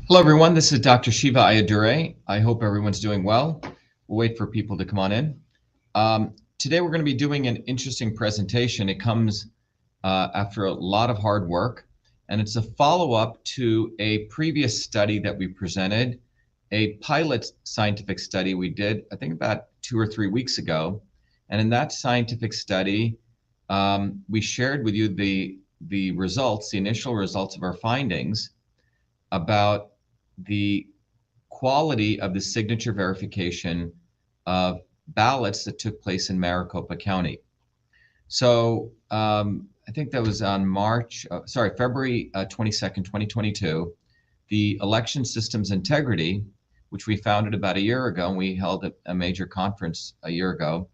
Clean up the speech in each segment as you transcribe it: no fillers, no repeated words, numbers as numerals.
Hello, everyone. This is Dr. Shiva Ayyadurai. I hope everyone's doing well. We'll wait for people to come on in. Today, we're going to be doing an interesting presentation. It comes after a lot of hard work, and it's a follow-up to a previous study that we presented, a pilot scientific study we did, I think about 2 or 3 weeks ago. And in that scientific study, we shared with you the results, the initial results of our findings about the quality of the signature verification of ballots that took place in Maricopa County. So I think that was on February 22nd, 2022. The Election Systems Integrity, which we founded about a year ago, and we held a major conference a year ago,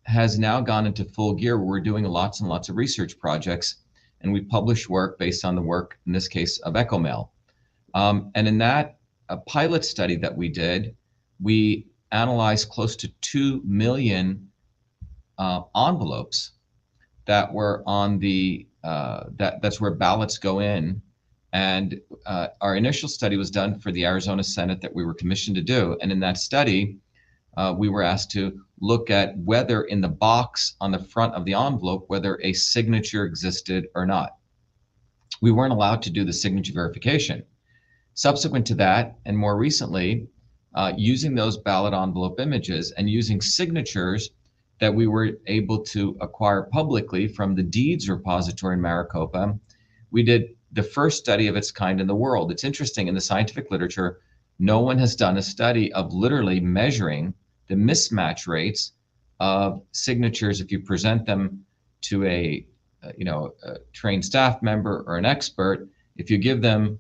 has now gone into full gear. We're doing lots and lots of research projects, and we publish work based on the work, in this case, of EchoMail. And in that pilot study that we did, we analyzed close to 2 million envelopes that were on the, that's where ballots go in. And our initial study was done for the Arizona Senate that we were commissioned to do. And in that study, we were asked to look at whether in the box on the front of the envelope, whether a signature existed or not. We weren't allowed to do the signature verification. Subsequent to that, and more recently, using those ballot envelope images and using signatures that we were able to acquire publicly from the deeds repository in Maricopa, we did the first study of its kind in the world. It's interesting, in the scientific literature, no one has done a study of literally measuring the mismatch rates of signatures if you present them to a trained staff member or an expert. If you give them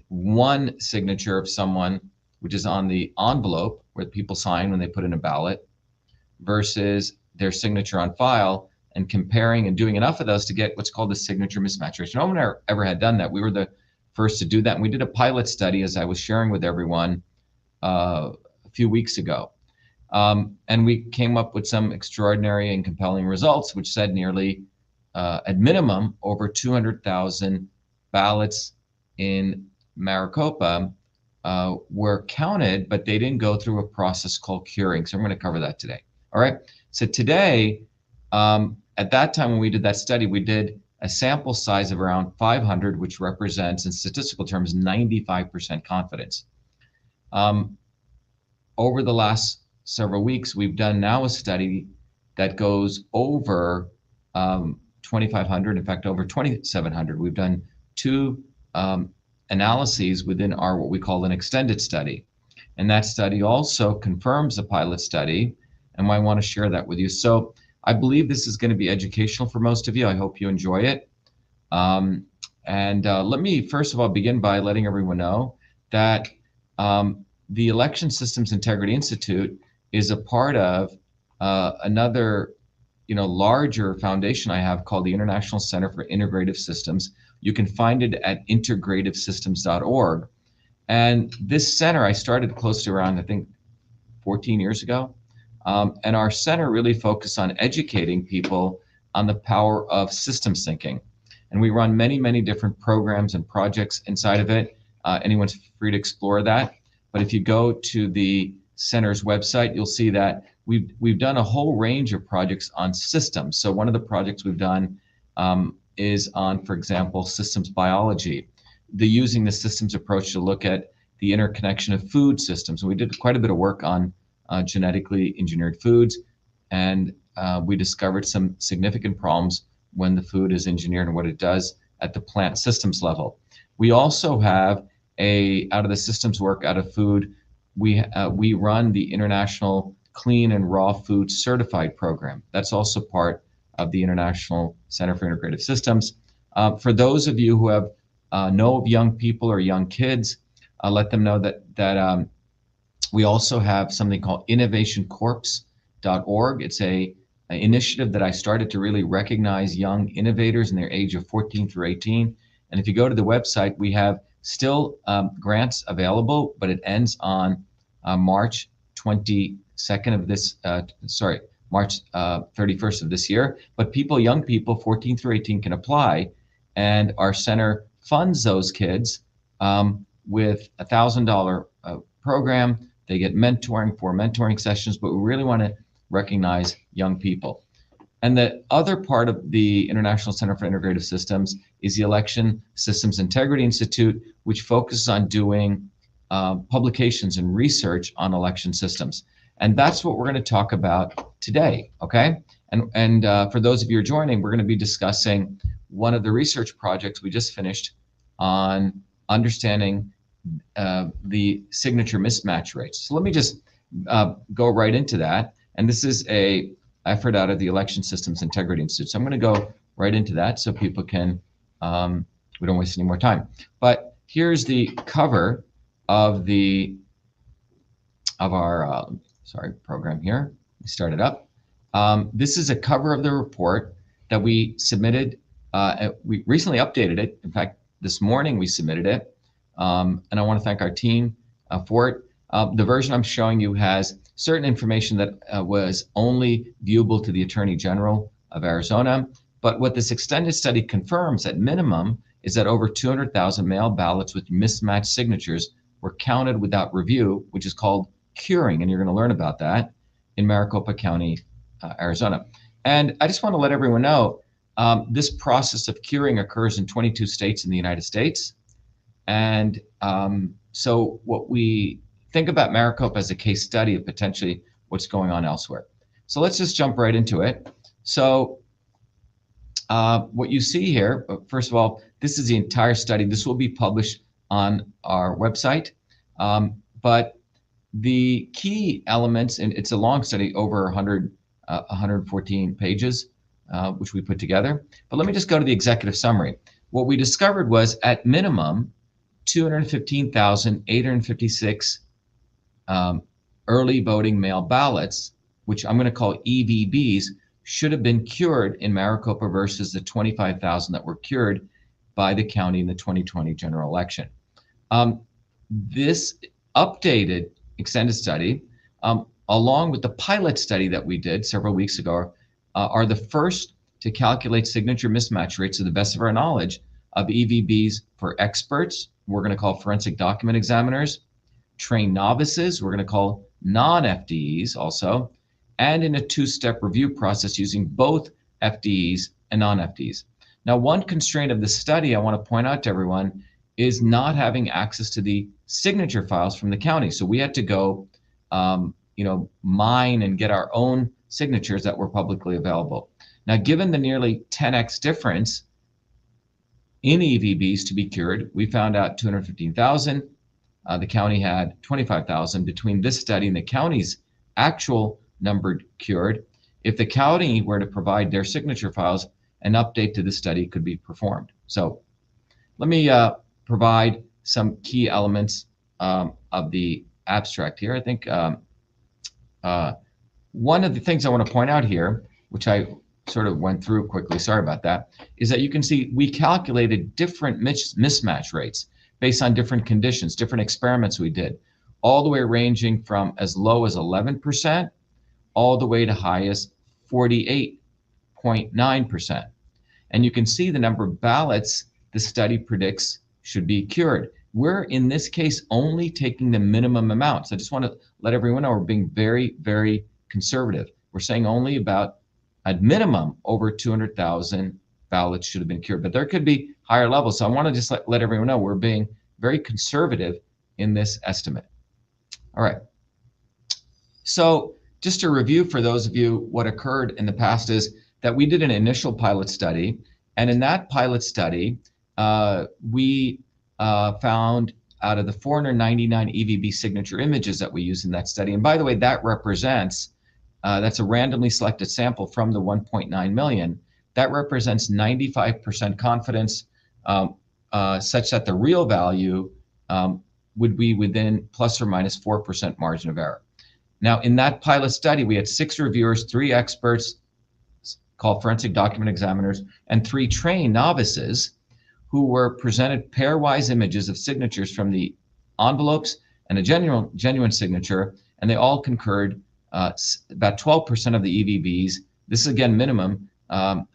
one signature of someone, which is on the envelope where people sign when they put in a ballot, versus their signature on file, and comparing and doing enough of those to get what's called the signature mismatch ratio. No one ever had done that. We were the first to do that. And we did a pilot study, as I was sharing with everyone a few weeks ago. And we came up with some extraordinary and compelling results, which said nearly, at minimum, over 200,000 ballots in Maricopa were counted, but they didn't go through a process called curing. So I'm going to cover that today. All right. So today, at that time when we did that study, we did a sample size of around 500, which represents, in statistical terms, 95% confidence. Over the last several weeks, we've done now a study that goes over 2,500, in fact, over 2,700. We've done two analyses within our what we call an extended study. And that study also confirms the pilot study, and I want to share that with you. So I believe this is going to be educational for most of you. I hope you enjoy it. Let me first of all begin by letting everyone know that the Election Systems Integrity Institute is a part of another larger foundation I have called the International Center for Integrative Systems. You can find it at integrativesystems.org. And this center I started close to around, I think, 14 years ago. And our center really focused on educating people on the power of systems thinking. And we run many, many different programs and projects inside of it. Anyone's free to explore that. But if you go to the center's website, you'll see that we've done a whole range of projects on systems. So one of the projects we've done is on, for example, systems biology, using the systems approach to look at the interconnection of food systems. And we did quite a bit of work on genetically engineered foods, and we discovered some significant problems when the food is engineered and what it does at the plant systems level. We also have out of the systems work out of food, we run the International Clean and Raw Food Certified Program. That's also part of the International Center for Integrative Systems. For those of you who know of young people or young kids, let them know that we also have something called innovationcorps.org. It's an initiative that I started to really recognize young innovators in their age of 14 through 18. And if you go to the website, we have still grants available, but it ends on March 22nd of this, March 31st of this year. But young people, 14 through 18, can apply, and our center funds those kids with $1,000 program. They get mentoring, 4 mentoring sessions, but we really want to recognize young people. And the other part of the International Center for Integrative Systems is the Election Systems Integrity Institute, which focuses on doing publications and research on election systems. And that's what we're going to talk about today, okay? And for those of you who are joining, we're going to be discussing one of the research projects we just finished on understanding the signature mismatch rates. So let me just go right into that. And this is a effort out of the Election Systems Integrity Institute. So I'm going to go right into that so people can, we don't waste any more time. But here's the cover of our program here. We start it up. This is a cover of the report that we submitted. We recently updated it. In fact, this morning we submitted it. And I want to thank our team for it. The version I'm showing you has certain information that was only viewable to the Attorney General of Arizona. But what this extended study confirms at minimum is that over 200,000 mail ballots with mismatched signatures were counted without review, which is called curing. And you're going to learn about that in Maricopa County, Arizona. And I just want to let everyone know this process of curing occurs in 22 states in the United States. And so what we think about Maricopa as a case study of potentially what's going on elsewhere. So let's just jump right into it. So what you see here, first of all, this is the entire study. This will be published on our website. But the key elements, and it's a long study, over 114 pages, which we put together. But let me just go to the executive summary. What we discovered was, at minimum, 215,856 early voting mail ballots, which I'm going to call EVBs, should have been cured in Maricopa versus the 25,000 that were cured by the county in the 2020 general election. This updated extended study, along with the pilot study that we did several weeks ago, are the first to calculate signature mismatch rates to the best of our knowledge of EVBs for experts, we're going to call forensic document examiners, trained novices, we're going to call non-FDEs also, and in a 2-step review process using both FDEs and non-FDEs. Now, one constraint of the study I want to point out to everyone is not having access to the signature files from the county. So we had to go, mine and get our own signatures that were publicly available. Now, given the nearly 10x difference in EVBs to be cured, we found out 215,000. The county had 25,000. Between this study and the county's actual number cured, if the county were to provide their signature files, an update to the study could be performed. So let me provide some key elements of the abstract here. I think one of the things I want to point out here, which I sort of went through quickly, sorry about that, is that you can see we calculated different mismatch rates based on different conditions, different experiments we did, all the way ranging from as low as 11% all the way to highest 48.9%. And you can see the number of ballots the study predicts should be cured. We're, in this case, only taking the minimum amount. So I just want to let everyone know we're being very, very conservative. We're saying only about, at minimum, over 200,000 ballots should have been cured. But there could be higher levels. So I want to just let everyone know we're being very conservative in this estimate. All right. So just to review for those of you, what occurred in the past is that we did an initial pilot study. And in that pilot study, we found out of the 499 EVB signature images that we used in that study. And by the way, that represents, that's a randomly selected sample from the 1.9 million. That represents 95% confidence, such that the real value would be within plus or minus 4% margin of error. Now, in that pilot study, we had 6 reviewers, 3 experts called forensic document examiners, and 3 trained novices who were presented pairwise images of signatures from the envelopes and a genuine signature, and they all concurred. About 12% of the EVBs, this is again minimum,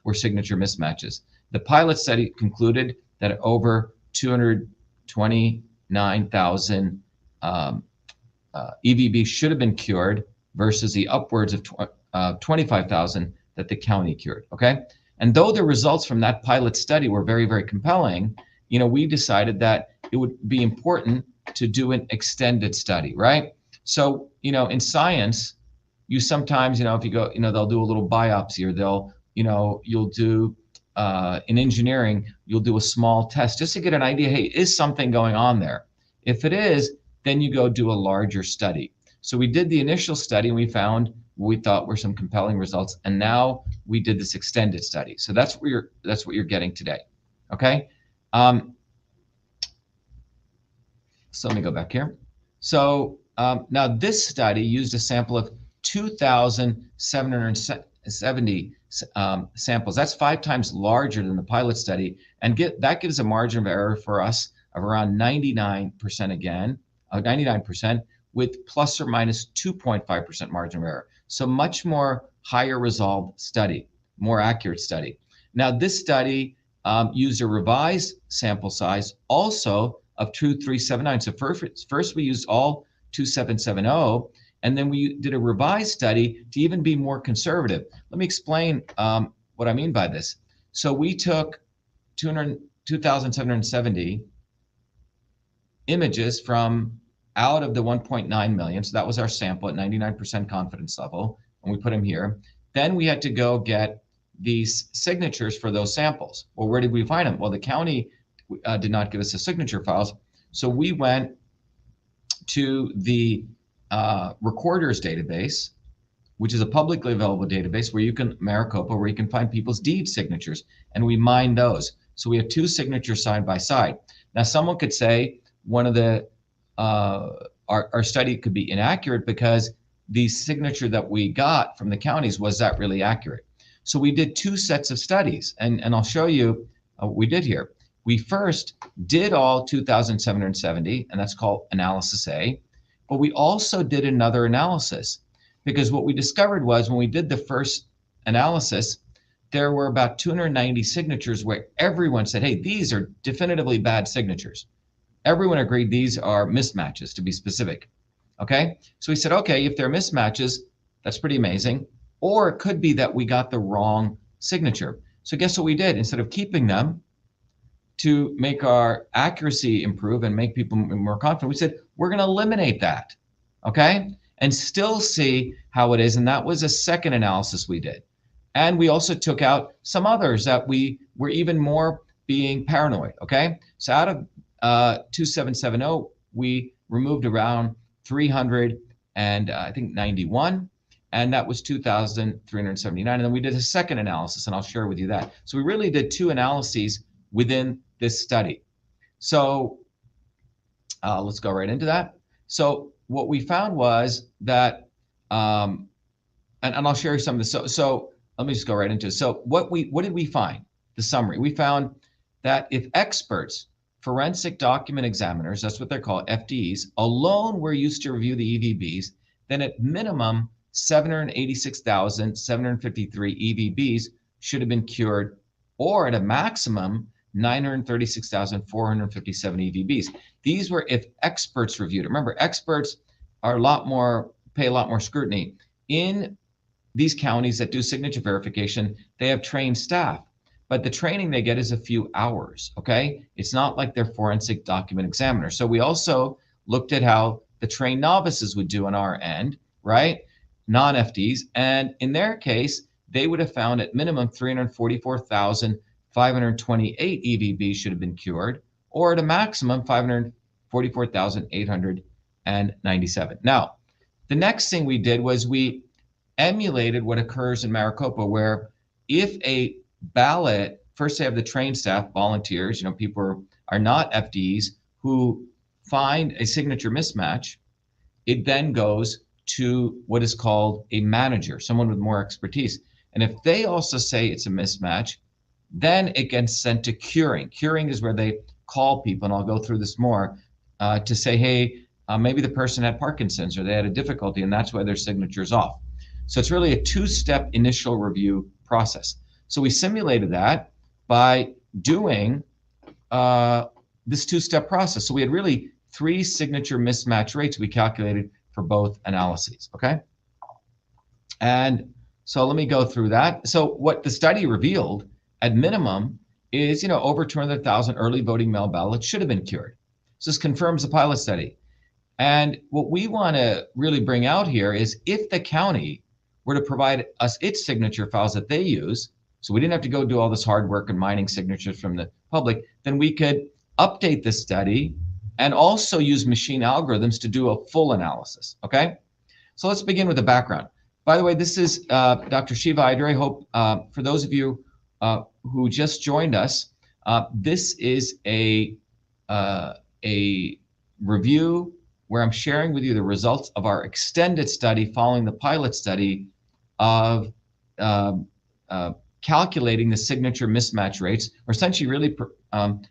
were signature mismatches. The pilot study concluded that over 220 9,000 EVB should have been cured versus the upwards of 25,000 that the county cured, okay? And though the results from that pilot study were very, very compelling, we decided that it would be important to do an extended study, right? So, in science, you sometimes, if you go, they'll do a little biopsy, or you'll do, in engineering, you'll do a small test just to get an idea, hey, is something going on there? If it is, then you go do a larger study. So we did the initial study and we found what we thought were some compelling results, and now we did this extended study. So that's what you're getting today, okay? So let me go back here. So now this study used a sample of 2,770 samples. That's 5 times larger than the pilot study, and that gives a margin of error for us of around 99% again, 99% with plus or minus 2.5% margin of error. So much more higher resolved study, more accurate study. Now this study used a revised sample size also of 2,379. So first we used all 2,770, and then we did a revised study to even be more conservative. Let me explain what I mean by this. So we took 2,770 images from out of the 1.9 million. So that was our sample at 99% confidence level, and we put them here. Then we had to go get these signatures for those samples. Well, where did we find them? Well, the county did not give us the signature files. So we went to the recorders database, which is a publicly available database where Maricopa, where you can find people's deed signatures, and we mined those. So we have 2 signatures side by side. Now, someone could say one of the our study could be inaccurate because the signature that we got from the counties, was that really accurate? So we did 2 sets of studies, and I'll show you what we did here. We first did all 2,770, and that's called analysis A, but we also did another analysis, because what we discovered was when we did the first analysis, there were about 290 signatures where everyone said, hey, these are definitively bad signatures. Everyone agreed these are mismatches, to be specific, okay? So we said, okay, if they're mismatches, that's pretty amazing. Or it could be that we got the wrong signature. So guess what we did? Instead of keeping them to make our accuracy improve and make people more confident, we said, we're going to eliminate that, okay? And still see how it is. And that was a second analysis we did. And we also took out some others that we were even more being paranoid, okay? So out of 2,770, we removed around 300 and I think 91, and that was 2,379. And then we did a second analysis, and I'll share with you that. So we really did 2 analyses within this study. So let's go right into that. So what we found was that, and I'll share some of this. So let me just go right into it. So what did we find? The summary. We found that if experts, forensic document examiners, that's what they're called, FDEs, alone were used to review the EVBs, then at minimum 786,753 EVBs should have been cured, or at a maximum 936,457 EVBs. These were if experts reviewed it. Remember, experts are pay a lot more scrutiny. In these counties that do signature verification, they have trained staff, but the training they get is a few hours, okay? It's not like they're forensic document examiners. So we also looked at how the trained novices would do on our end, right? Non-FDs, and in their case, they would have found at minimum 344,528 EVBs should have been cured, or at a maximum 544,897. Now, the next thing we did was we emulated what occurs in Maricopa, where if a ballot, first they have the trained staff, volunteers, people are not FDs who find a signature mismatch, it then goes to what is called a manager, someone with more expertise. And if they also say it's a mismatch, then it gets sent to curing. Curing is where they call people, and I'll go through this more, to say, hey, maybe the person had Parkinson's or they had a difficulty, and that's why their signature's off. So it's really a 2-step initial review process. So we simulated that by doing this 2-step process. So we had really 3 signature mismatch rates we calculated for both analyses, okay? And so let me go through that. So what the study revealed at minimum is, over 200,000 early voting mail ballots should have been cured. So this confirms the pilot study. And what we want to really bring out here is if the county were to provide us its signature files that they use, so we didn't have to go do all this hard work and mining signatures from the public, then we could update the study and also use machine algorithms to do a full analysis, okay? So let's begin with the background. By the way, this is Dr. Shiva Ayyadurai. Hope for those of you who just joined us, this is a review where I'm sharing with you the results of our extended study following the pilot study of calculating the signature mismatch rates, or essentially really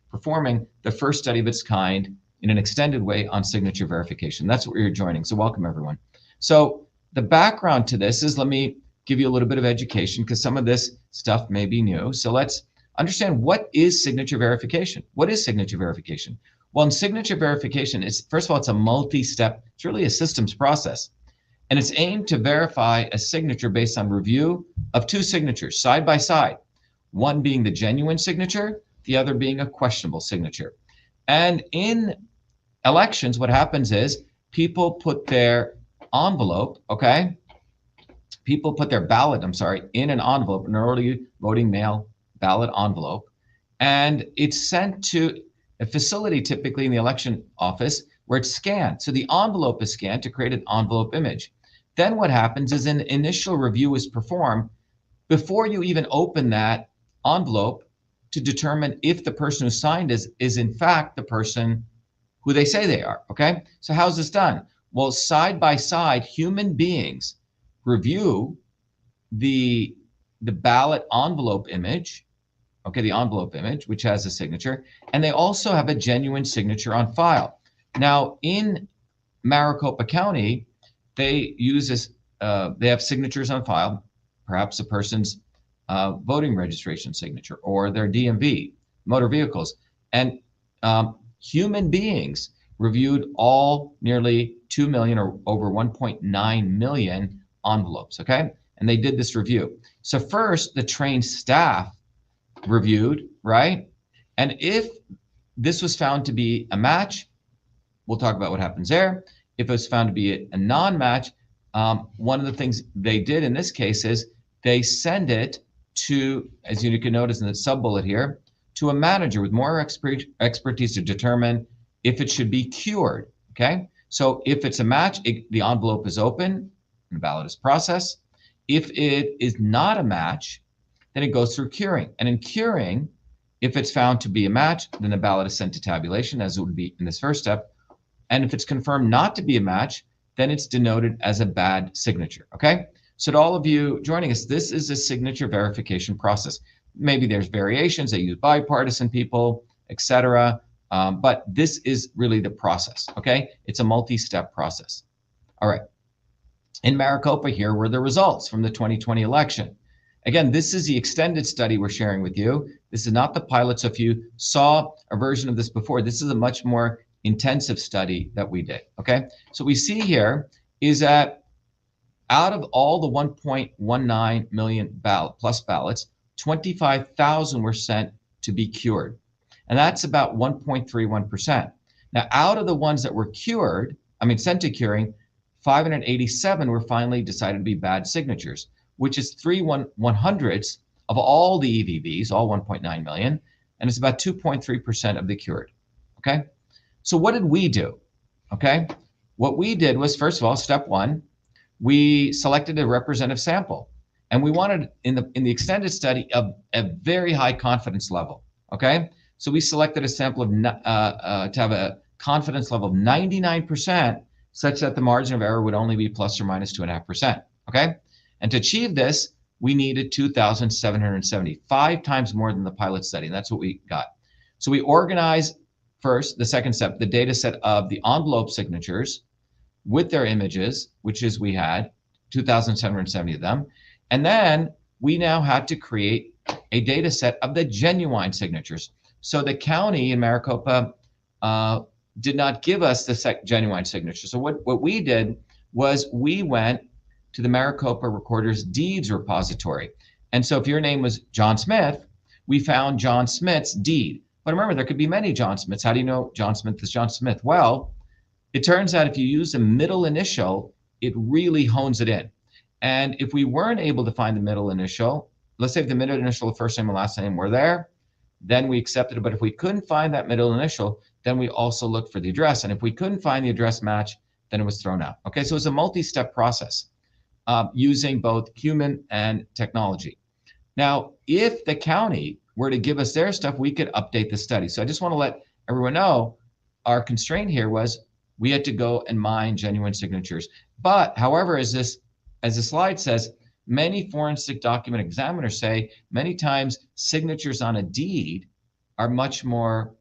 performing the first study of its kind in an extended way on signature verification. That's what you're joining. So welcome, everyone. So the background to this is, let me give you a little bit of education because some of this stuff may be new. So let's understand, what is signature verification? What is signature verification? Well, in signature verification, first of all, it's a multi-step, it's really a systems process. And it's aimed to verify a signature based on review of 2 signatures side by side, one being the genuine signature, the other being a questionable signature. And in elections, what happens is people put their envelope, okay? People put their ballot, in an envelope, an early voting mail ballot envelope, and it's sent to a facility, typically in the election office, where it's scanned. So the envelope is scanned to create an envelope image. Then what happens is an initial review is performed before you even open that envelope to determine if the person who signed is in fact the person who they say they are, okay? So how's this done? Well, side by side, human beings review the ballot envelope image, okay, the envelope image, which has a signature, and they also have a genuine signature on file. Now, in Maricopa County, they use this, they have signatures on file, perhaps a person's voting registration signature or their DMV, motor vehicles. And human beings reviewed all nearly 2 million or over 1.9 million envelopes, okay? And they did this review. So first, the trained staff reviewed, right? And if this was found to be a match, we'll talk about what happens there. If it was found to be a non-match, one of the things they did in this case is they send it to, as you can notice in the sub-bullet here, to a manager with more expertise to determine if it should be cured, okay? So if it's a match, the envelope is open and the ballot is processed. If it is not a match, then it goes through curing. And in curing, if it's found to be a match, then the ballot is sent to tabulation, as it would be in this first step. And if it's confirmed not to be a match, then it's denoted as a bad signature, okay? So to all of you joining us, this is a signature verification process. Maybe there's variations, they use bipartisan people, etc. But this is really the process, okay? It's a multi-step process. All right. In Maricopa, here were the results from the 2020 election. Again, this is the extended study we're sharing with you. This is not the pilot. So if you saw a version of this before, this is a much more intensive study that we did, okay? So we see here is that out of all the 1.19 million plus ballots, 25,000 were sent to be cured. And that's about 1.31%. Now, out of the ones that were sent to curing, 587 were finally decided to be bad signatures, which is 3/100ths of all the EVVs, all 1.9 million, and it's about 2.3% of the cured, okay? So what did we do, okay? What we did was, first of all, step one, we selected a representative sample, and we wanted, in the extended study, a very high confidence level, okay? So we selected a sample of to have a confidence level of 99%, such that the margin of error would only be plus or minus 2.5%, okay? And to achieve this, we needed 2,770, 5 times more than the pilot study, and that's what we got. So we organized first, the second step, the data set of the envelope signatures with their images, which is we had 2,770 of them. And then we now had to create a data set of the genuine signatures. So the county in Maricopa did not give us the genuine signature. So what we did was we went to the Maricopa Recorder's Deeds repository. And so if your name was John Smith, we found John Smith's deed. But remember, there could be many John Smiths. How do you know John Smith is John Smith? Well, it turns out if you use a middle initial, it really hones it in. And if we weren't able to find the middle initial, let's say if the middle initial, the first name and last name were there, then we accepted it. But if we couldn't find that middle initial, then we also looked for the address. And if we couldn't find the address match, then it was thrown out. Okay, so it's a multi-step process using both human and technology. Now, if the county were to give us their stuff, we could update the study. So I just want to let everyone know our constraint here was we had to go and mine genuine signatures. But however, as the slide says, many forensic document examiners say many times signatures on a deed are much more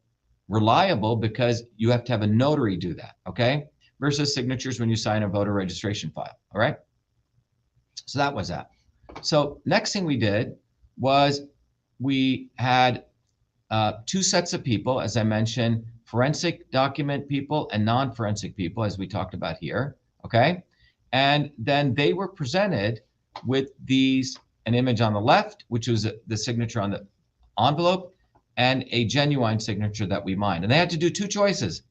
reliable because you have to have a notary do that, okay? Versus signatures when you sign a voter registration file, all right? So that was that. So next thing we did was we had two sets of people, as I mentioned, forensic document people and non-forensic people, as we talked about here, okay? And then they were presented with an image on the left, which was the signature on the envelope, and a genuine signature that we mined. And they had to do two choices.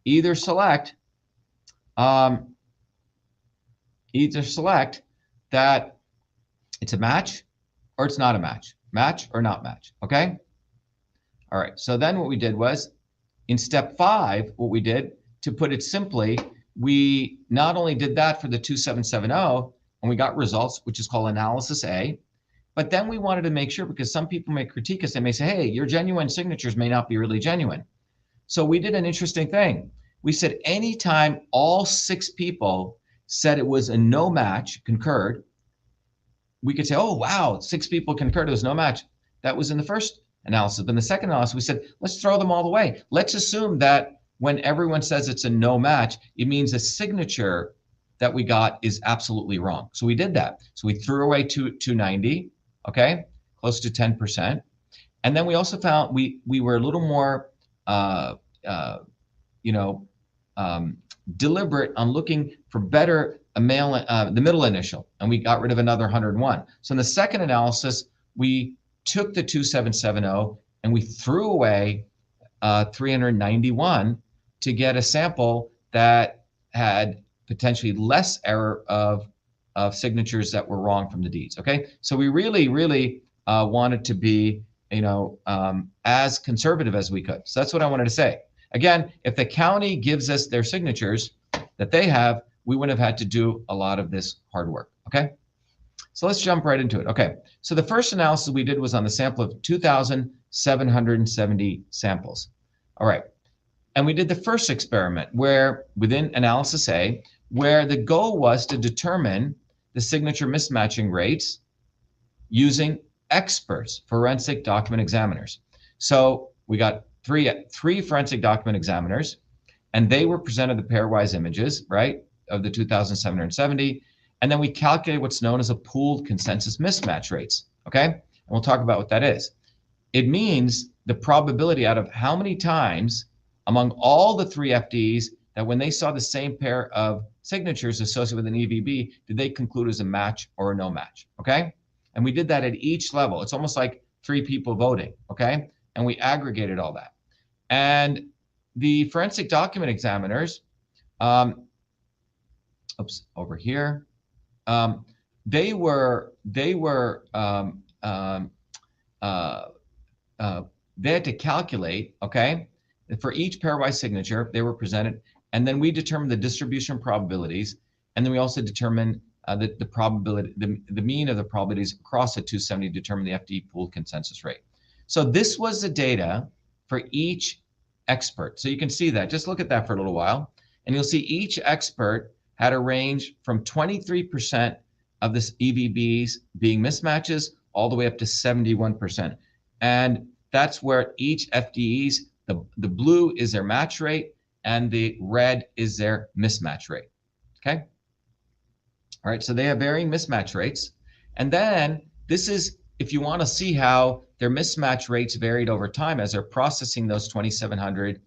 Either select that it's a match or it's not a match. Match or not match, okay? All right, so then what we did was, in step 5, what we did, to put it simply, we not only did that for the 2770, and we got results, which is called analysis A, but then we wanted to make sure, because some people may critique us, they may say, hey, your genuine signatures may not be really genuine. So we did an interesting thing. We said anytime all 6 people said it was a no match, concurred, we could say, oh, wow, 6 people concurred, it was no match. That was in the first analysis. But in the second analysis, we said, let's throw them all away. Let's assume that when everyone says it's a no match, it means a signature that we got is absolutely wrong. So we did that. So we threw away 290, okay, close to 10%. And then we also found we were a little more, deliberate on looking for better the middle initial, and we got rid of another 101. So in the second analysis, we took the 2770 and we threw away 391 to get a sample that had potentially less error of signatures that were wrong from the deeds. Okay, so we really wanted to be as conservative as we could. So that's what I wanted to say. Again, if the county gives us their signatures that they have, we wouldn't have had to do a lot of this hard work. Okay, so let's jump right into it. Okay, so the first analysis we did was on the sample of 2,770 samples. All right, and we did the first experiment where within analysis A, where the goal was to determine the signature mismatching rates using experts, forensic document examiners. So we got three forensic document examiners, and they were presented the pairwise images, right, of the 2,770, and then we calculated what's known as a pooled consensus mismatch rates, okay? And we'll talk about what that is. It means the probability out of how many times among all the 3 FDs that when they saw the same pair of signatures associated with an EVB, did they conclude as a match or a no match, okay? And we did that at each level. It's almost like 3 people voting, okay? And we aggregated all that. And the forensic document examiners, over here, they had to calculate, okay, for each pairwise signature they were presented, and then we determined the distribution probabilities, and then we also determined the probability, the mean of the probabilities across the 270 to determine the FD pooled consensus rate. So this was the data for each expert. So you can see that. Just look at that for a little while, and you'll see each expert had a range from 23% of this EVBs being mismatches all the way up to 71%. And that's where each FDEs, the blue is their match rate and the red is their mismatch rate, okay? All right, so they have varying mismatch rates. And then this is, if you want to see how their mismatch rates varied over time as they're processing those 2,700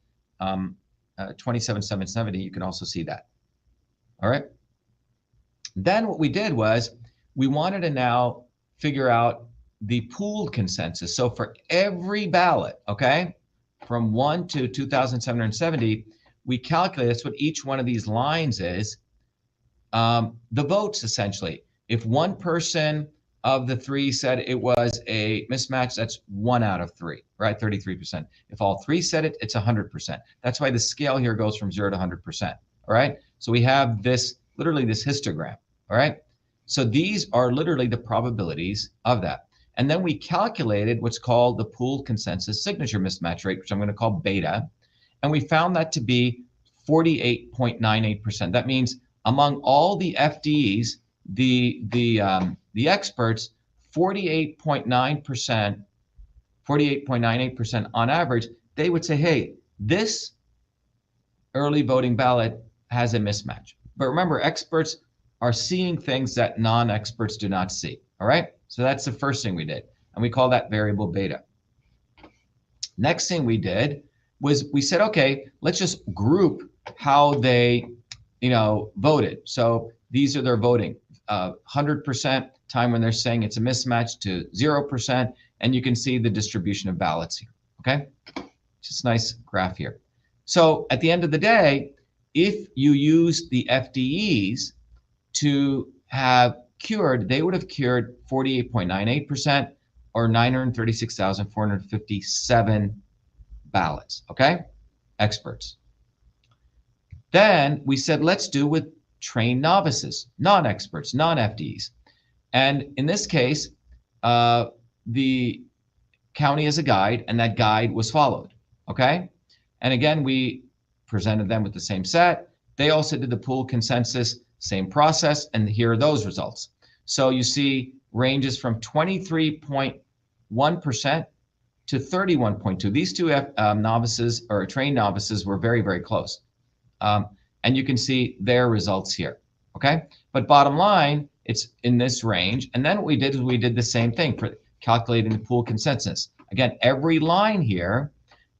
27,770, you can also see that. All right. Then what we did was we wanted to now figure out the pooled consensus. So for every ballot, okay, from 1 to 2,770, we calculate, that's what each one of these lines is, the votes essentially. If one person of the three said it was a mismatch, that's 1 out of 3, right? 33%. If all three said it, it's 100%. That's why the scale here goes from 0 to 100%. All right. So we have this, literally this histogram. All right. So these are literally the probabilities of that. And then we calculated what's called the pooled consensus signature mismatch rate, which I'm going to call beta. And we found that to be 48.98%. That means among all the FDEs, the experts, 48.9%, 48.98% on average, they would say, hey, this early voting ballot has a mismatch. But remember, experts are seeing things that non-experts do not see. All right. So that's the first thing we did. And we call that variable beta. Next thing we did was we said, okay, let's just group how they, voted. So these are their voting, 100% time when they're saying it's a mismatch to 0%. And you can see the distribution of ballots here. Okay. Just a nice graph here. So at the end of the day, if you use the FDEs to have cured, they would have cured 48.98% or 936,457 ballots, okay? Experts. Then we said, let's do with trained novices, non-experts, non-FDEs. And in this case, the county is a guide, and that guide was followed, okay? And again, we presented them with the same set. They also did the pool consensus, same process, and here are those results. So you see ranges from 23.1% to 31.2%. These two novices or trained novices were very, very close. And you can see their results here, okay? But bottom line, it's in this range. And then what we did is we did the same thing for calculating the pool consensus. Again, every line here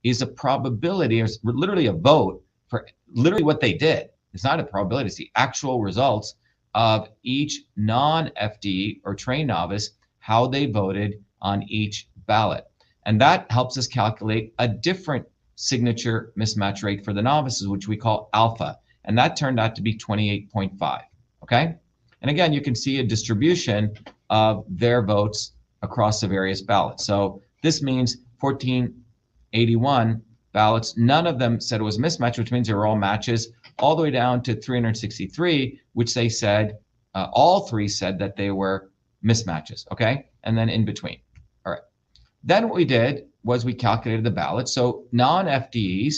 is a probability, or literally a vote for literally what they did. It's not a probability, it's the actual results of each non-FD or trained novice, how they voted on each ballot. And that helps us calculate a different signature mismatch rate for the novices, which we call alpha. And that turned out to be 28.5, okay? And again, you can see a distribution of their votes across the various ballots. So this means 1481 ballots, none of them said it was a mismatch, which means they were all matches, all the way down to 363, which they said, all three said that they were mismatches, okay? And then in between. All right. Then what we did was we calculated the ballots. So non-FDEs,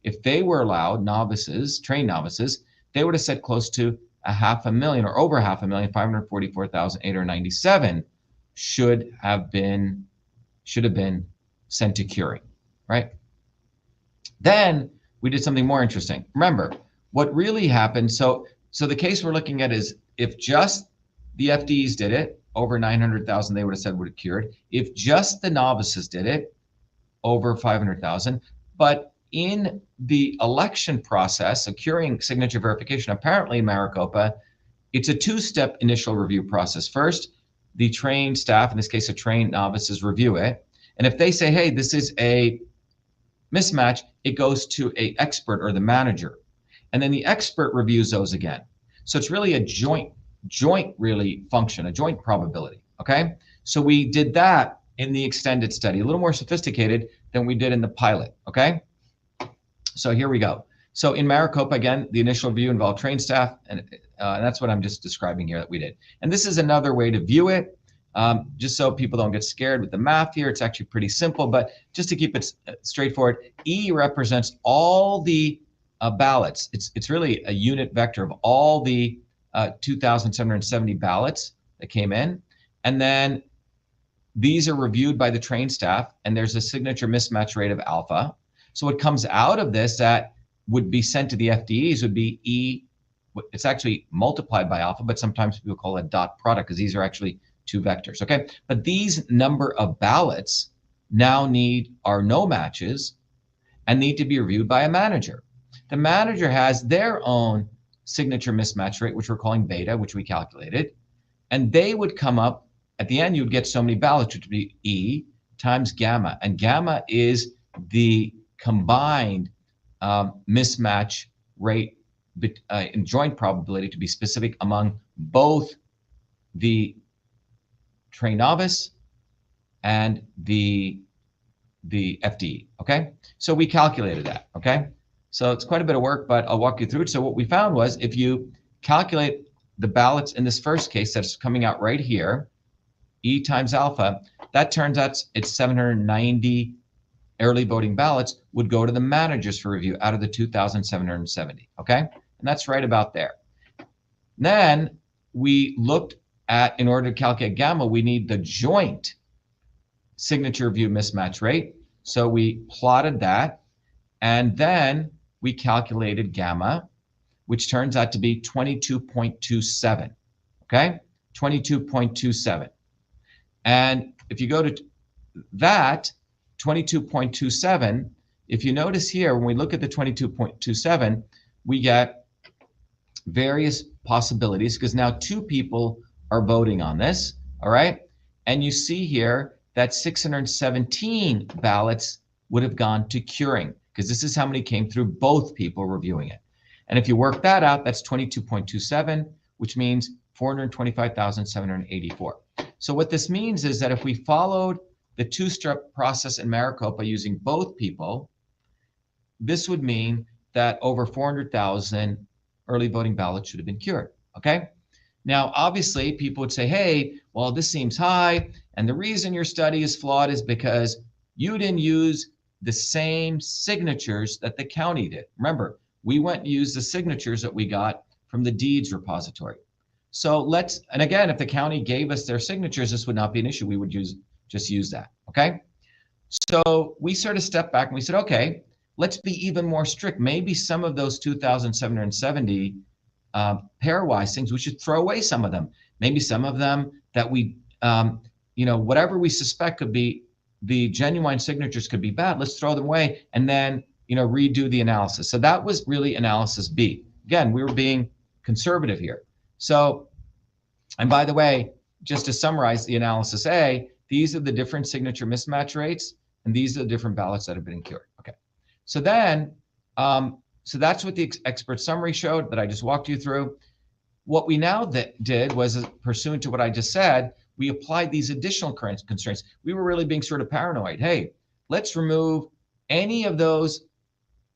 if they were allowed, novices, trained novices, they would have said close to 500,000 or over 500,000, 544,897 should have been sent to curing, right? Then we did something more interesting. Remember, what really happened, so the case we're looking at is if just the FDEs did it, over 900,000 they would have said would have cured. If just the novices did it, over 500,000. But in the election process of curing signature verification, apparently in Maricopa, it's a two-step initial review process. First, the trained staff, in this case, a trained novices, review it. And if they say, hey, this is a mismatch, it goes to an expert or the manager. And then the expert reviews those again. So it's really a joint really function, a joint probability, okay? So we did that in the extended study, a little more sophisticated than we did in the pilot, okay? So here we go. So in Maricopa, again, the initial review involved trained staff, and that's what I'm just describing here that we did. And this is another way to view it, just so people don't get scared with the math here. It's actually pretty simple, but just to keep it straightforward, E represents all the ballots. It's really a unit vector of all the 2,770 ballots that came in. And then these are reviewed by the trained staff, and there's a signature mismatch rate of alpha. So what comes out of this that would be sent to the FDEs would be E. It's actually multiplied by alpha, but sometimes people call it dot product because these are actually two vectors, okay? But these number of ballots now are no matches and need to be reviewed by a manager. The manager has their own signature mismatch rate, which we're calling beta, which we calculated. And they would come up, at the end, you would get so many ballots, which would be E times gamma. And gamma is the combined mismatch rate in joint probability, to be specific, among both the trained novice and the FDE, okay? So we calculated that, okay? So it's quite a bit of work, but I'll walk you through it. So what we found was, if you calculate the ballots in this first case that's coming out right here, E times alpha, that turns out it's 790 early voting ballots would go to the managers for review out of the 2,770, okay? And that's right about there. Then we looked at, in order to calculate gamma, we need the joint signature review mismatch rate. So we plotted that, and then we calculated gamma, which turns out to be 22.27, okay? 22.27. And if you go to that, 22.27, if you notice here, when we look at the 22.27, we get various possibilities, because now two people are voting on this, all right? And you see here that 617 ballots would have gone to curing, because this is how many came through both people reviewing it. And if you work that out, that's 22.27, which means 425,784. So what this means is that if we followed the two-step process in Maricopa using both people, this would mean that over 400,000 early voting ballots should have been cured, okay? Now, obviously, people would say, hey, well, this seems high, and the reason your study is flawed is because you didn't use the same signatures that the county did. Remember, we went and used the signatures that we got from the deeds repository. So let's, and again, if the county gave us their signatures, this would not be an issue. We would just use that, okay? So we sort of stepped back and we said, okay, let's be even more strict. Maybe some of those 2,770 pairwise things, we should throw away some of them. Maybe some of them that we, whatever we suspect could be the genuine signatures could be bad, let's throw them away and then, redo the analysis. So that was really analysis B. Again, we were being conservative here. So, and by the way, just to summarize the analysis A, these are the different signature mismatch rates, and these are the different ballots that have been cured. Okay. So then, so that's what the expert summary showed that I just walked you through. What we now did was, pursuant to what I just said, we applied these additional constraints. We were really being sort of paranoid. Hey, let's remove any of those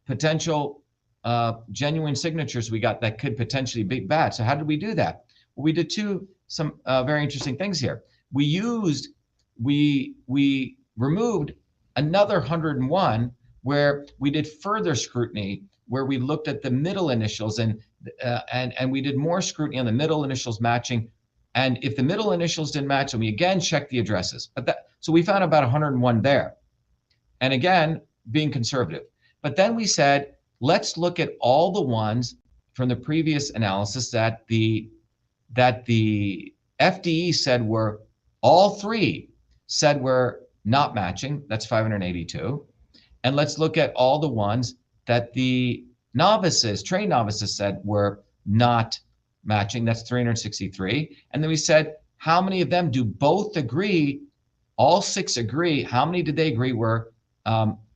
potential genuine signatures we got that could potentially be bad. So how did we do that? Well, we did some very interesting things here. We removed another 101 where we did further scrutiny, where we looked at the middle initials and we did more scrutiny on the middle initials matching. And if the middle initials didn't match, then we again checked the addresses. So we found about 101 there. And again, being conservative. But then we said, let's look at all the ones from the previous analysis that the FDE said were, all three said were not matching. That's 582. And let's look at all the ones that the trained novices said were not matching. That's 363. And then we said, how many of them do both agree? All six agree. How many did they agree were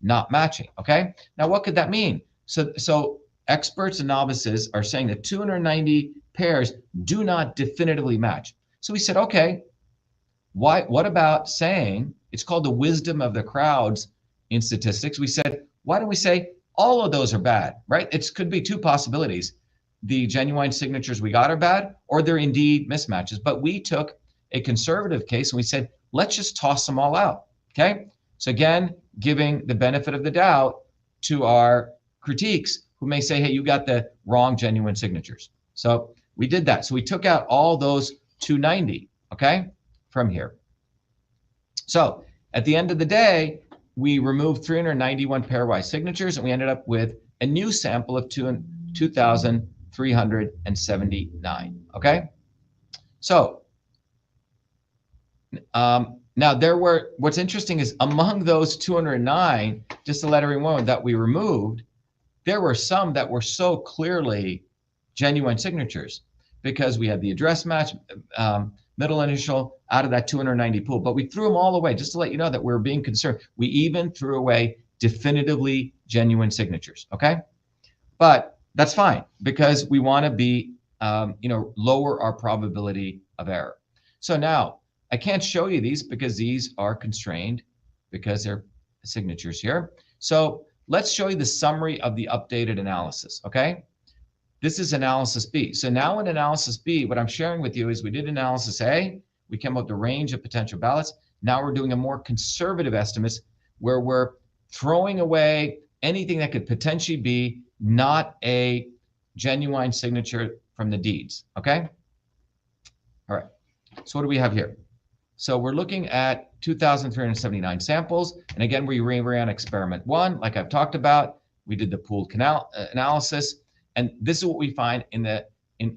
not matching? Okay. Now, what could that mean? So experts and novices are saying that 290 pairs do not definitively match. So we said, okay, what about saying, it's called the wisdom of the crowds in statistics. We said, why don't we say all of those are bad, right? It could be two possibilities. The genuine signatures we got are bad, or they're indeed mismatches. But we took a conservative case and we said, let's just toss them all out, okay? So again, giving the benefit of the doubt to our critiques who may say, hey, you got the wrong genuine signatures. So we did that. So we took out all those 290, okay, from here. So at the end of the day, we removed 391 pairwise signatures, and we ended up with a new sample of 2,379, okay? So now what's interesting is among those 209, just to let everyone know that we removed, there were some that were so clearly genuine signatures because we had the address match, middle initial out of that 290 pool, but we threw them all away just to let you know that we're being concerned. We even threw away definitively genuine signatures, okay? But that's fine because we want to be, lower our probability of error. So now I can't show you these because these are constrained because they're signatures here. So let's show you the summary of the updated analysis, okay? This is analysis B. So now in analysis B, what I'm sharing with you is we did analysis A, we came up with a range of potential ballots. Now we're doing a more conservative estimates where we're throwing away anything that could potentially be not a genuine signature from the deeds, okay? All right, so what do we have here? So we're looking at 2,379 samples. And again, we ran experiment 1, like I've talked about. We did the pooled canal analysis. And this is what we find in the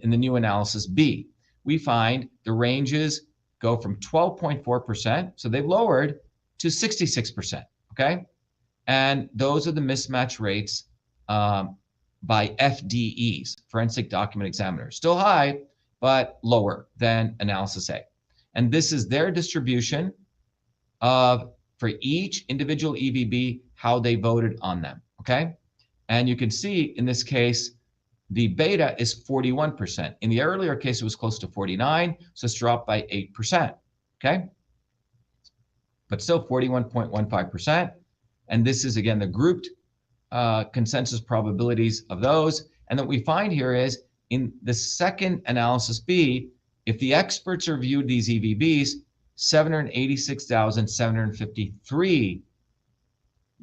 new analysis B. We find the ranges go from 12.4%, so they've lowered, to 66%, okay? And those are the mismatch rates by FDEs, forensic document examiners. Still high, but lower than analysis A. And this is their distribution of, for each individual EVB, how they voted on them, okay? And you can see in this case, the beta is 41%. In the earlier case, it was close to 49, so it's dropped by 8%, okay? But still 41.15%. And this is, again, the grouped consensus probabilities of those. And what we find here is in the second analysis B, if the experts reviewed these EVBs, 786,753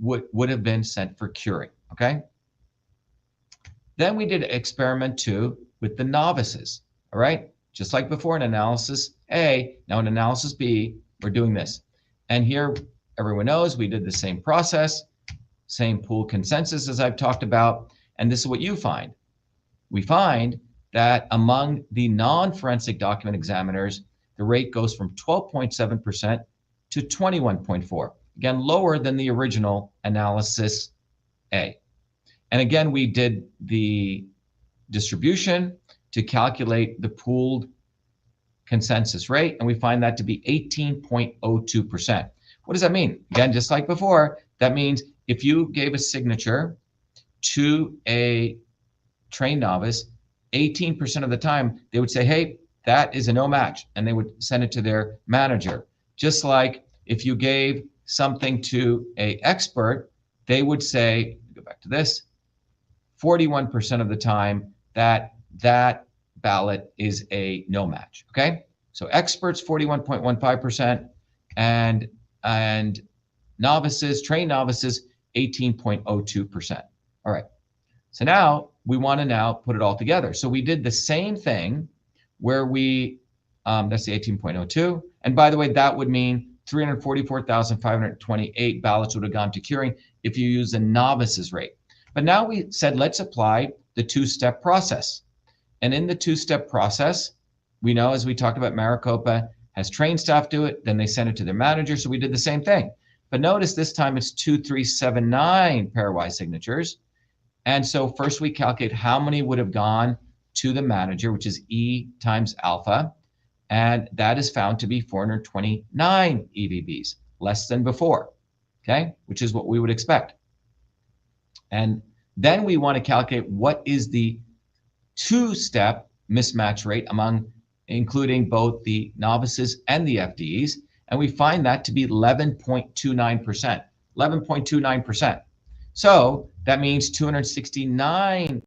would have been sent for curing, okay? Then we did experiment 2 with the novices, all right? Just like before in analysis A, now in analysis B, we're doing this. And here, everyone knows we did the same process, same pool consensus as I've talked about, and this is what you find. We find that among the non-forensic document examiners, the rate goes from 12.7% to 21.4%. Again, lower than the original analysis A. And again, we did the distribution to calculate the pooled consensus rate, and we find that to be 18.02%. What does that mean? Again, just like before, that means if you gave a signature to a trained novice, 18% of the time they would say, hey, that is a no match, and they would send it to their manager. Just like if you gave something to an expert, they would say, go back to this, 41% of the time that that ballot is a no match, okay? So experts, 41.15%, and novices, trained novices, 18.02%. All right, so now we want to now put it all together. So we did the same thing where we, that's the 18.02, and by the way, that would mean 344,528 ballots would have gone to curing if you use the novices rate. But now we said, let's apply the two-step process. And in the two-step process, we know, as we talked about, Maricopa has trained staff do it, then they send it to their manager. So we did the same thing. But notice this time it's 2,379 pairwise signatures. And so first we calculate how many would have gone to the manager, which is E times alpha. And that is found to be 429 EVBs, less than before, okay? Which is what we would expect. And then we want to calculate what is the two-step mismatch rate among, including both the novices and the FDEs. And we find that to be 11.29%, 11.29%. So that means 269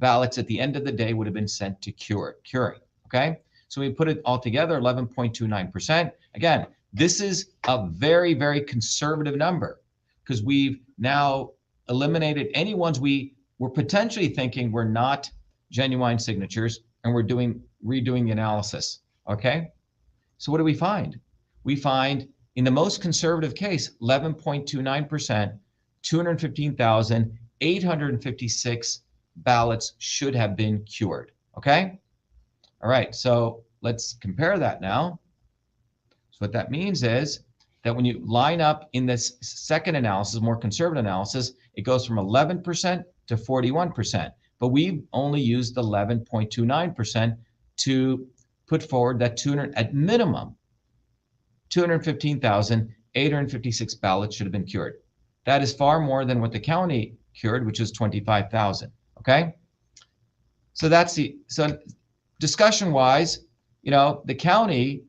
ballots at the end of the day would have been sent to curing, okay? So we put it all together, 11.29%. Again, this is a very, very conservative number because we've now eliminated any ones we were potentially thinking were not genuine signatures, and we're redoing the analysis, okay? So what do we find? We find in the most conservative case, 11.29%, 215,856 ballots should have been cured, okay? All right, so let's compare that now. So what that means is that when you line up in this second analysis, more conservative analysis, it goes from 11% to 41%. But we've only used 11.29% to put forward that at minimum, 215,856 ballots should have been cured. That is far more than what the county cured, which is 25,000. Okay. So discussion-wise, the county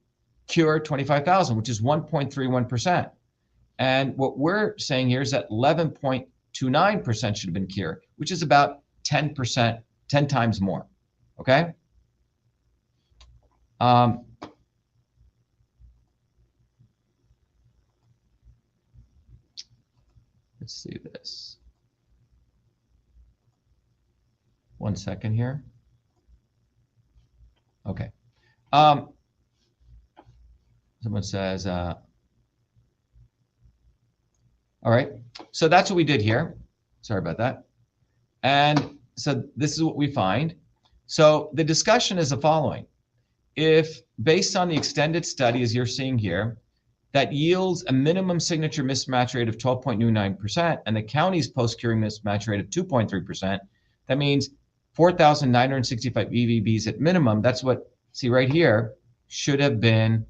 cured 25,000, which is 1.31%. And what we're saying here is that 11.29% should have been cured, which is about 10%, 10 times more. Okay. Let's see this. One second here. Okay. Someone says, all right. So that's what we did here. Sorry about that. And so this is what we find. So the discussion is the following. If based on the extended study, as you're seeing here, that yields a minimum signature mismatch rate of 12.29% and the county's post-curing mismatch rate of 2.3%, that means 4,965 EVBs at minimum. That's what, see right here, should have been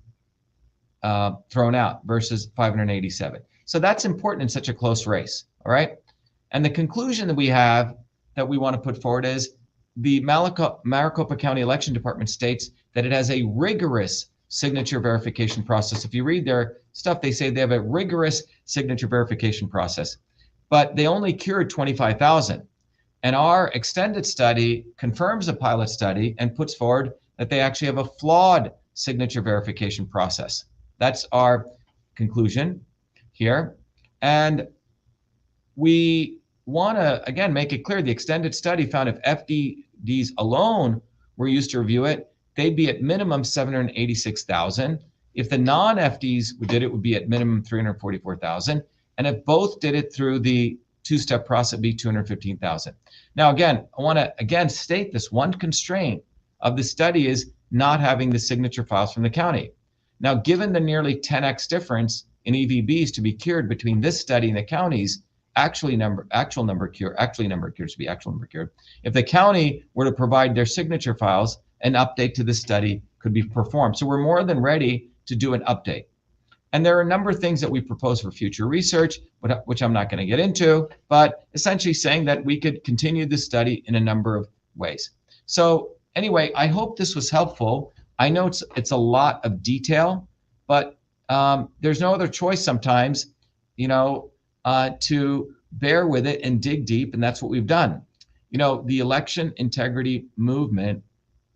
thrown out versus 587. So that's important in such a close race, all right? And the conclusion that we have that we want to put forward is the Maricopa County Election Department states that it has a rigorous signature verification process. If you read their stuff, they say they have a rigorous signature verification process, but they only cured 25,000. And our extended study confirms a pilot study and puts forward that they actually have a flawed signature verification process. That's our conclusion here. And we want to, again, make it clear the extended study found if FDDs alone were used to review it, they'd be at minimum 786,000. If the non-FDs did it, would be at minimum 344,000. And if both did it through the two-step process, it'd be 215,000. Now, again, I want to again state this one constraint of the study is not having the signature files from the county. Now, given the nearly 10x difference in EVBs to be cured between this study and the county's actual number cured. If the county were to provide their signature files, an update to the study could be performed. So we're more than ready to do an update. And there are a number of things that we propose for future research, which I'm not going to get into, but essentially saying that we could continue the study in a number of ways. So anyway, I hope this was helpful. I know it's a lot of detail, but there's no other choice sometimes, to bear with it and dig deep, and that's what we've done. The election integrity movement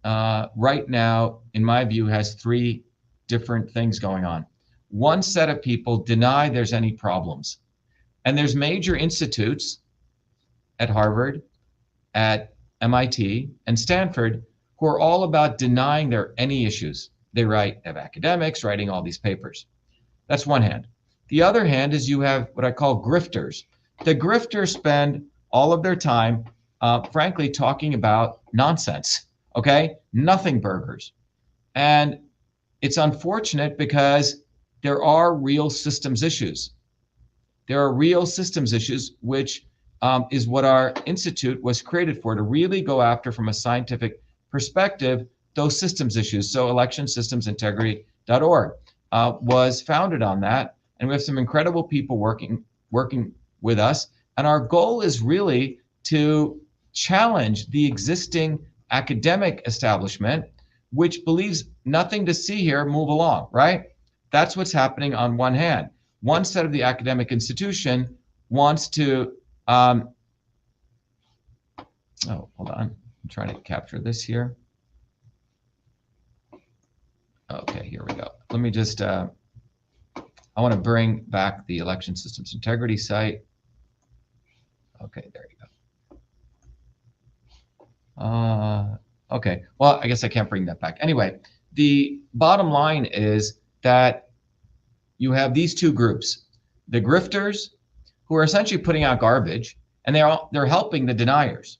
right now, in my view, has three different things going on. One set of people deny there's any problems. And there's major institutes at Harvard, at MIT, and Stanford who are all about denying there are any issues. They have academics writing all these papers. That's one hand. The other hand is you have what I call grifters. The grifters spend all of their time, frankly, talking about nonsense, okay? Nothing burgers. And it's unfortunate because there are real systems issues. There are real systems issues, which is what our institute was created for, to really go after from a scientific perspective, those systems issues. So electionssystemsintegrity.org was founded on that. And we have some incredible people working with us. And our goal is really to challenge the existing academic establishment, which believes nothing to see here, move along, right? That's what's happening on one hand. One set of the academic institution wants to, hold on. I'm trying to capture this here. Okay, here we go. Let me just, I want to bring back the election systems integrity site. Okay, there you go. Okay, well, I guess I can't bring that back. Anyway, the bottom line is that you have these two groups, the grifters, who are essentially putting out garbage, and they're helping the deniers.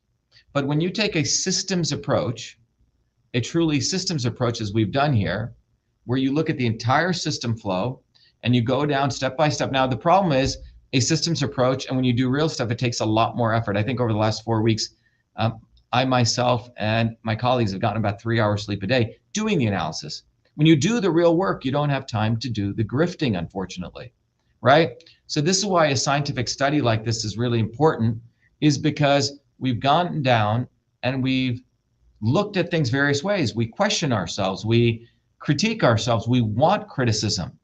But when you take a systems approach, a truly systems approach as we've done here, where you look at the entire system flow and you go down step by step. Now, the problem is a systems approach. And when you do real stuff, it takes a lot more effort. I think over the last 4 weeks, I myself and my colleagues have gotten about 3 hours sleep a day doing the analysis. When you do the real work, you don't have time to do the grifting, unfortunately, right? So this is why a scientific study like this is really important, is because we've gone down and we've looked at things various ways. We question ourselves, we critique ourselves, we want criticism.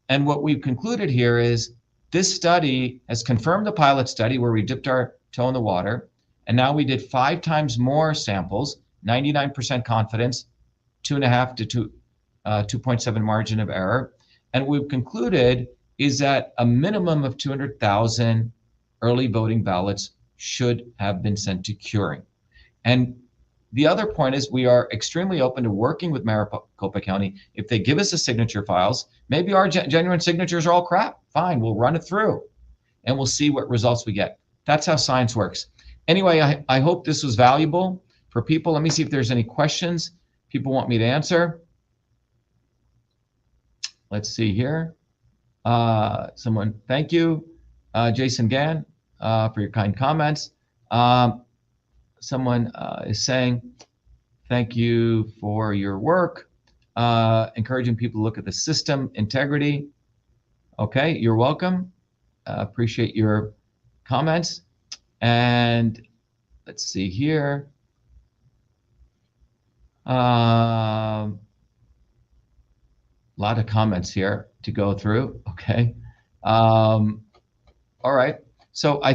And what we've concluded here is this study has confirmed the pilot study where we dipped our toe in the water. And now we did 5 times more samples, 99% confidence, 2.5 to 2.7 margin of error. And what we've concluded is that a minimum of 200,000 early voting ballots should have been sent to curing. And the other point is we are extremely open to working with Maricopa County. If they give us the signature files, maybe our genuine signatures are all crap. Fine, we'll run it through and we'll see what results we get. That's how science works. Anyway, I hope this was valuable for people. Let me see if there's any questions people want me to answer. Let's see here. Thank you, Jason Gann, for your kind comments. Someone is saying, thank you for your work, encouraging people to look at the system integrity. Okay, you're welcome. Appreciate your comments. And let's see here. A lot of comments here to go through. Okay. All right. So I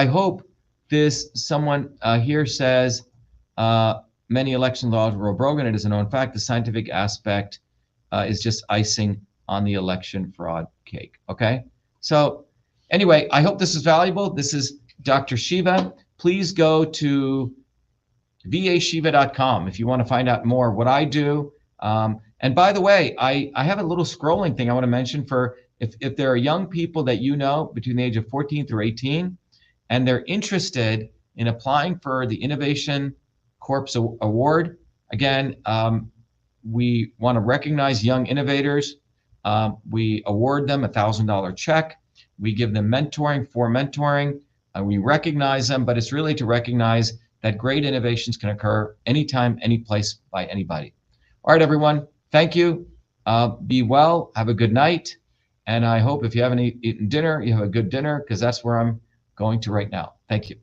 hope this, someone here says many election laws were broken. It is a known fact. The scientific aspect is just icing on the election fraud cake. Okay. So anyway, I hope this is valuable. This is Dr. Shiva. Please go to vashiva.com if you want to find out more what I do. And by the way, I have a little scrolling thing I want to mention for if there are young people that you know between the age of 14 through 18, and they're interested in applying for the Innovation Corps Award. Again, we want to recognize young innovators. We award them a $1,000 check. We give them mentoring for mentoring. We recognize them, but it's really to recognize that great innovations can occur anytime, any place, by anybody. All right, everyone. Thank you. Be well. Have a good night. And I hope if you haven't eaten dinner, you have a good dinner, because that's where I'm going to right now. Thank you.